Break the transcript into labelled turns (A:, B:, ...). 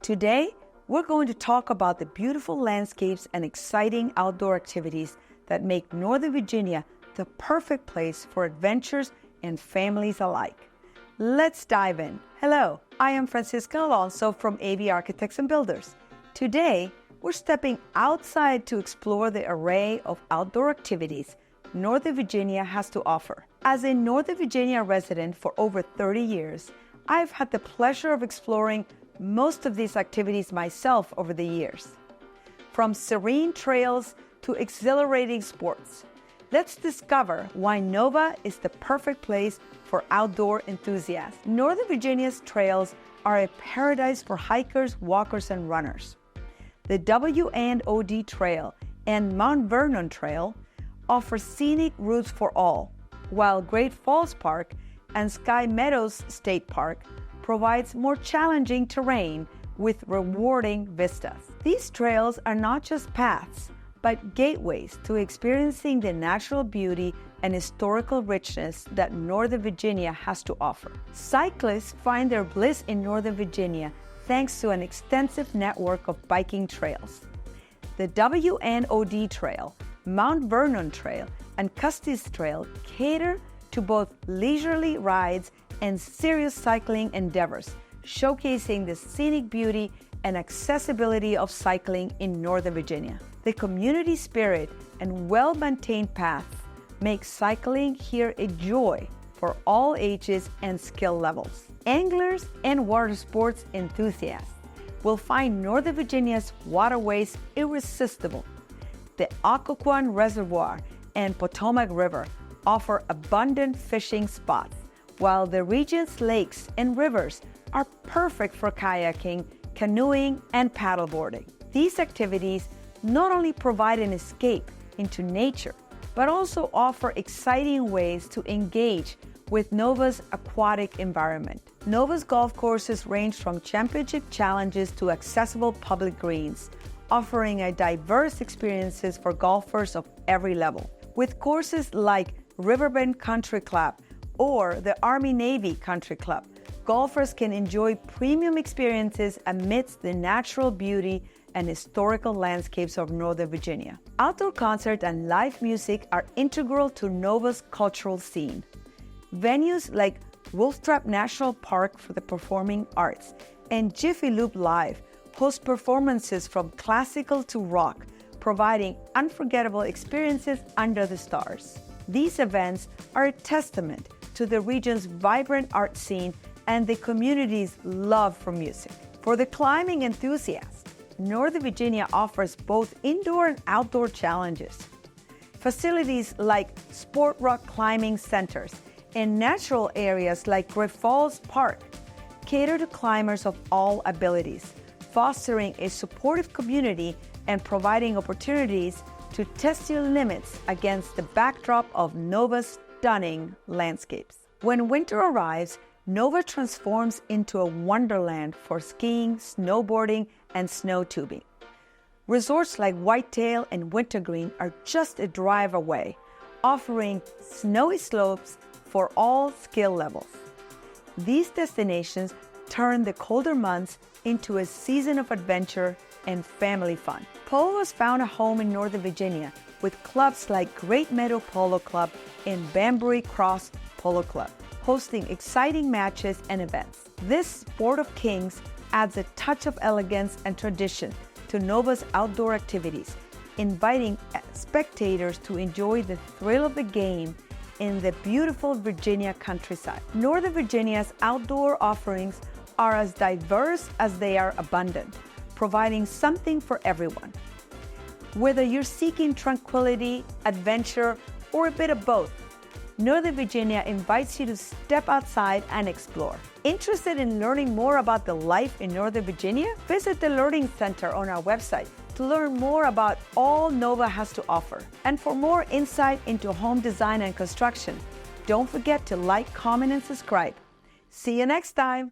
A: Today, we're going to talk about the beautiful landscapes and exciting outdoor activities that make Northern Virginia the perfect place for adventures and families alike. Let's dive in. Hello, I am Francisca Alonso from AV Architects and Builders. Today, we're stepping outside to explore the array of outdoor activities Northern Virginia has to offer. As a Northern Virginia resident for over 30 years, I've had the pleasure of exploring most of these activities myself over the years. From serene trails to exhilarating sports, let's discover why Nova is the perfect place for outdoor enthusiasts. Northern Virginia's trails are a paradise for hikers, walkers, and runners. The W&OD Trail and Mount Vernon Trail offer scenic routes for all, while Great Falls Park and Sky Meadows State Park provides more challenging terrain with rewarding vistas. These trails are not just paths, but gateways to experiencing the natural beauty and historical richness that Northern Virginia has to offer. Cyclists find their bliss in Northern Virginia thanks to an extensive network of biking trails. The W&OD Trail, Mount Vernon Trail, and Custis Trail cater to both leisurely rides and serious cycling endeavors, showcasing the scenic beauty and accessibility of cycling in Northern Virginia. The community spirit and well-maintained paths make cycling here a joy for all ages and skill levels. Anglers and water sports enthusiasts will find Northern Virginia's waterways irresistible. The Occoquan Reservoir and Potomac River offer abundant fishing spots, while the region's lakes and rivers are perfect for kayaking, canoeing, and paddleboarding. These activities not only provide an escape into nature, but also offer exciting ways to engage with Nova's aquatic environment. Nova's golf courses range from championship challenges to accessible public greens, offering a diverse experiences for golfers of every level. With courses like Riverbend Country Club or the Army-Navy Country Club, golfers can enjoy premium experiences amidst the natural beauty and historical landscapes of Northern Virginia. Outdoor concerts and live music are integral to Nova's cultural scene. Venues like Wolf Trap National Park for the Performing Arts and Jiffy Lube Live host performances from classical to rock, providing unforgettable experiences under the stars. These events are a testament to the region's vibrant art scene and the community's love for music. For the climbing enthusiast, Northern Virginia offers both indoor and outdoor challenges. Facilities like Sport Rock Climbing Centers and natural areas like Great Falls Park cater to climbers of all abilities, fostering a supportive community and providing opportunities to test your limits against the backdrop of Nova's stunning landscapes. When winter arrives, Nova transforms into a wonderland for skiing, snowboarding, and snow tubing. Resorts like Whitetail and Wintergreen are just a drive away, offering snowy slopes for all skill levels. These destinations turn the colder months into a season of adventure and family fun. Polo has found a home in Northern Virginia with clubs like Great Meadow Polo Club and Banbury Cross Polo Club, hosting exciting matches and events. This sport of kings adds a touch of elegance and tradition to Nova's outdoor activities, inviting spectators to enjoy the thrill of the game in the beautiful Virginia countryside. Northern Virginia's outdoor offerings are as diverse as they are abundant, providing something for everyone. Whether you're seeking tranquility, adventure, or a bit of both, Northern Virginia invites you to step outside and explore. Interested in learning more about the life in Northern Virginia? Visit the Learning Center on our website to learn more about all Nova has to offer. And for more insight into home design and construction, don't forget to like, comment, and subscribe. See you next time.